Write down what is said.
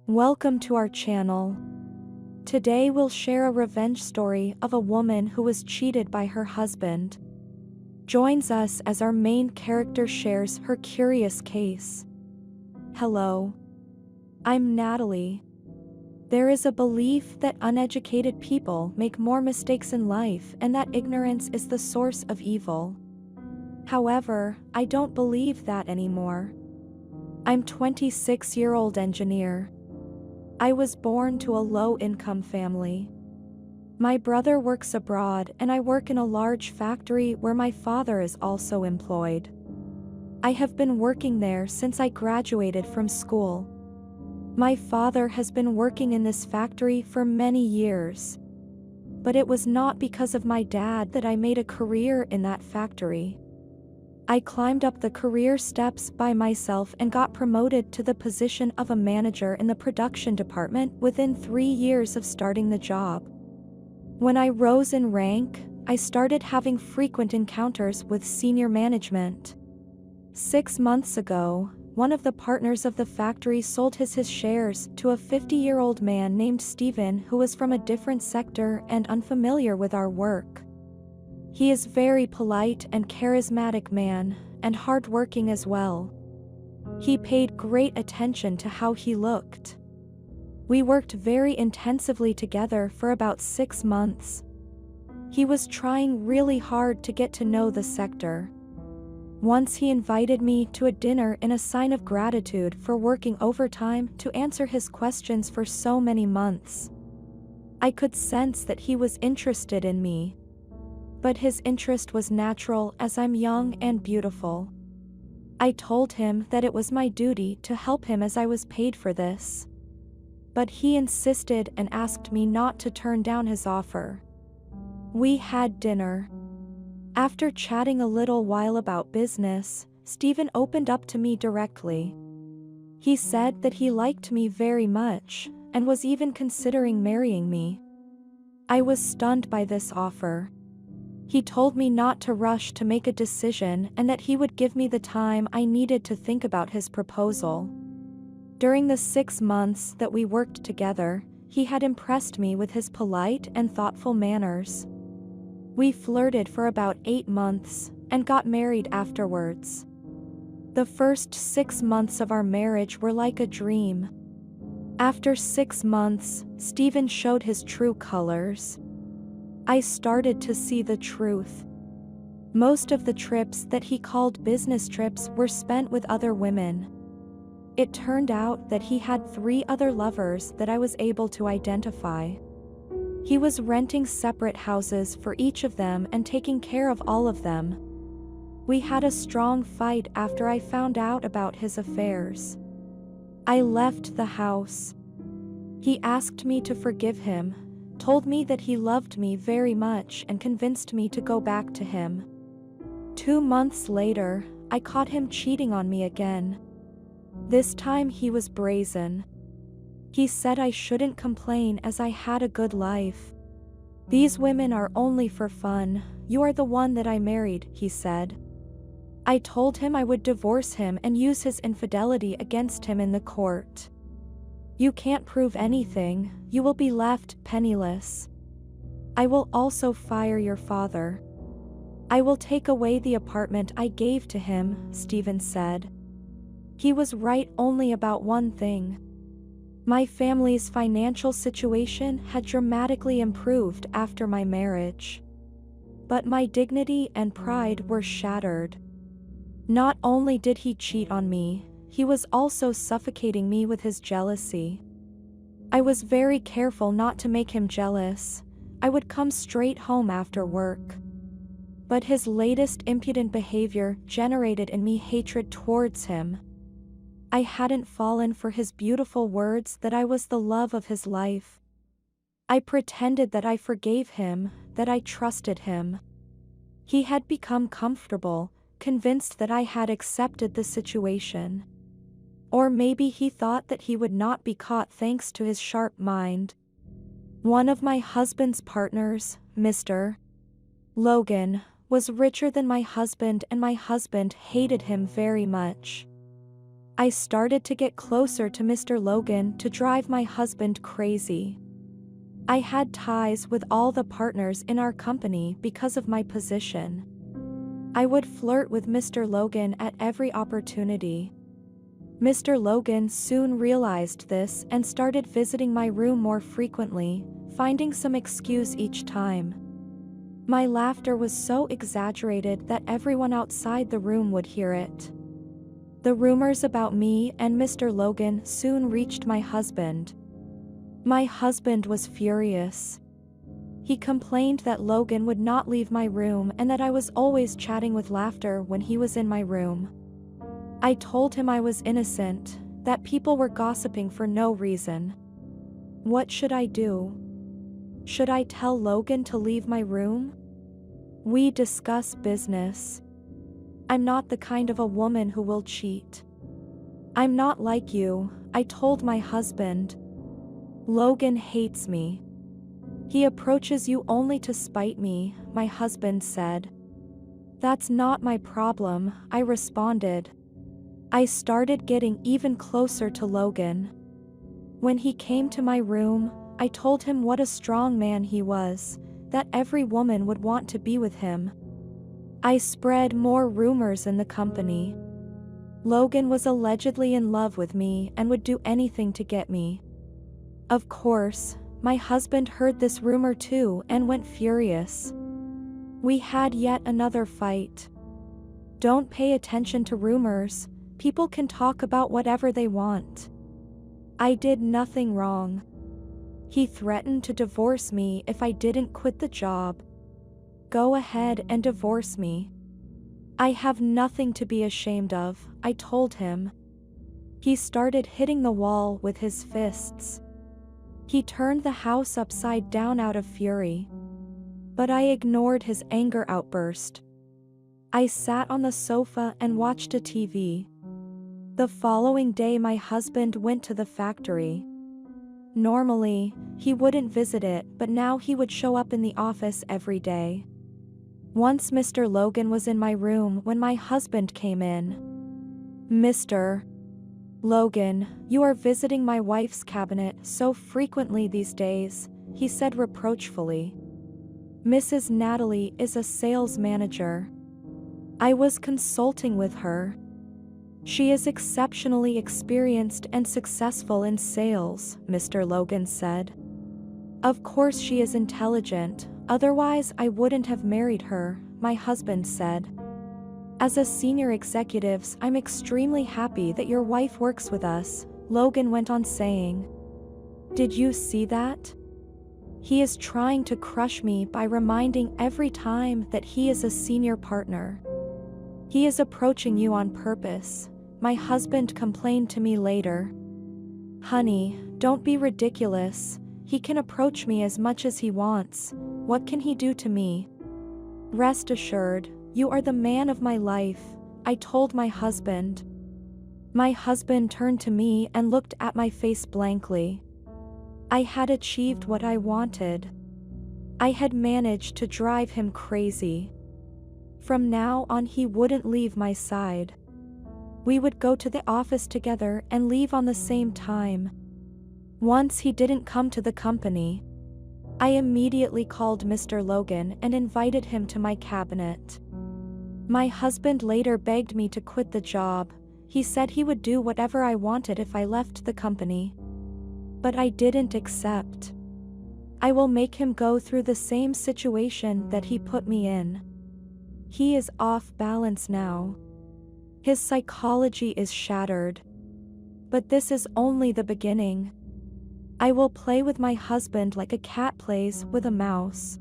Welcome to our channel. Today we'll share a revenge story of a woman who was cheated by her husband. Joins us as our main character shares her curious case. Hello. I'm Natalie. There is a belief that uneducated people make more mistakes in life and that ignorance is the source of evil. However, I don't believe that anymore. I'm 26-year-old engineer. I was born to a low-income family. My brother works abroad and I work in a large factory where my father is also employed. I have been working there since I graduated from school. My father has been working in this factory for many years. But it was not because of my dad that I made a career in that factory. I climbed up the career steps by myself and got promoted to the position of a manager in the production department within 3 years of starting the job. When I rose in rank, I started having frequent encounters with senior management. 6 months ago, one of the partners of the factory sold his shares to a 50-year-old man named Steven who was from a different sector and unfamiliar with our work. He is very polite and charismatic man, and hardworking as well. He paid great attention to how he looked. We worked very intensively together for about 6 months. He was trying really hard to get to know the sector. Once he invited me to a dinner in a sign of gratitude for working overtime to answer his questions for so many months. I could sense that he was interested in me. But his interest was natural as I'm young and beautiful. I told him that it was my duty to help him as I was paid for this. But he insisted and asked me not to turn down his offer. We had dinner. After chatting a little while about business, Steven opened up to me directly. He said that he liked me very much, and was even considering marrying me. I was stunned by this offer. He told me not to rush to make a decision and that he would give me the time I needed to think about his proposal. During the 6 months that we worked together, he had impressed me with his polite and thoughtful manners. We flirted for about 8 months and got married afterwards. The first 6 months of our marriage were like a dream. After 6 months, Steven showed his true colors. I started to see the truth. Most of the trips that he called business trips were spent with other women. It turned out that he had 3 other lovers that I was able to identify. He was renting separate houses for each of them and taking care of all of them. We had a strong fight after I found out about his affairs. I left the house. He asked me to forgive him, told me that he loved me very much and convinced me to go back to him. 2 months later, I caught him cheating on me again. This time he was brazen. He said I shouldn't complain as I had a good life. These women are only for fun, you are the one that I married, he said. I told him I would divorce him and use his infidelity against him in the court. You can't prove anything, you will be left penniless. I will also fire your father. I will take away the apartment I gave to him, Steven said. He was right only about one thing. My family's financial situation had dramatically improved after my marriage. But my dignity and pride were shattered. Not only did he cheat on me, he was also suffocating me with his jealousy. I was very careful not to make him jealous. I would come straight home after work. But his latest impudent behavior generated in me hatred towards him. I hadn't fallen for his beautiful words that I was the love of his life. I pretended that I forgave him, that I trusted him. He had become comfortable, convinced that I had accepted the situation. Or maybe he thought that he would not be caught thanks to his sharp mind. One of my husband's partners, Mr. Logan, was richer than my husband and my husband hated him very much. I started to get closer to Mr. Logan to drive my husband crazy. I had ties with all the partners in our company because of my position. I would flirt with Mr. Logan at every opportunity. Mr. Logan soon realized this and started visiting my room more frequently, finding some excuse each time. My laughter was so exaggerated that everyone outside the room would hear it. The rumors about me and Mr. Logan soon reached my husband. My husband was furious. He complained that Logan would not leave my room and that I was always chatting with laughter when he was in my room. I told him I was innocent, that people were gossiping for no reason. What should I do? Should I tell Logan to leave my room? We discuss business. I'm not the kind of a woman who will cheat. I'm not like you, I told my husband. Logan hates me. He approaches you only to spite me, my husband said. That's not my problem, I responded. I started getting even closer to Logan. When he came to my room, I told him what a strong man he was, that every woman would want to be with him. I spread more rumors in the company. Logan was allegedly in love with me and would do anything to get me. Of course, my husband heard this rumor too and went furious. We had yet another fight. Don't pay attention to rumors, people can talk about whatever they want. I did nothing wrong. He threatened to divorce me if I didn't quit the job. Go ahead and divorce me. I have nothing to be ashamed of, I told him. He started hitting the wall with his fists. He turned the house upside down out of fury. But I ignored his anger outburst. I sat on the sofa and watched a TV. The following day my husband went to the factory. Normally, he wouldn't visit it, but now he would show up in the office every day. Once Mr. Logan was in my room when my husband came in. Mr. Logan, you are visiting my wife's cabinet so frequently these days, he said reproachfully. Mrs. Natalie is a sales manager. I was consulting with her. She is exceptionally experienced and successful in sales, Mr. Logan said. Of course she is intelligent, otherwise I wouldn't have married her, my husband said. As a senior executive, I'm extremely happy that your wife works with us, Logan went on saying. Did you see that? He is trying to crush me by reminding every time that he is a senior partner. He is approaching you on purpose, my husband complained to me later. Honey, don't be ridiculous, he can approach me as much as he wants, what can he do to me? Rest assured, you are the man of my life, I told my husband. My husband turned to me and looked at my face blankly. I had achieved what I wanted. I had managed to drive him crazy. From now on he wouldn't leave my side. We would go to the office together and leave on the same time. Once he didn't come to the company. I immediately called Mr. Logan and invited him to my cabinet. My husband later begged me to quit the job. He said he would do whatever I wanted if I left the company. But I didn't accept. I will make him go through the same situation that he put me in. He is off balance now. His psychology is shattered. But this is only the beginning. I will play with my husband like a cat plays with a mouse.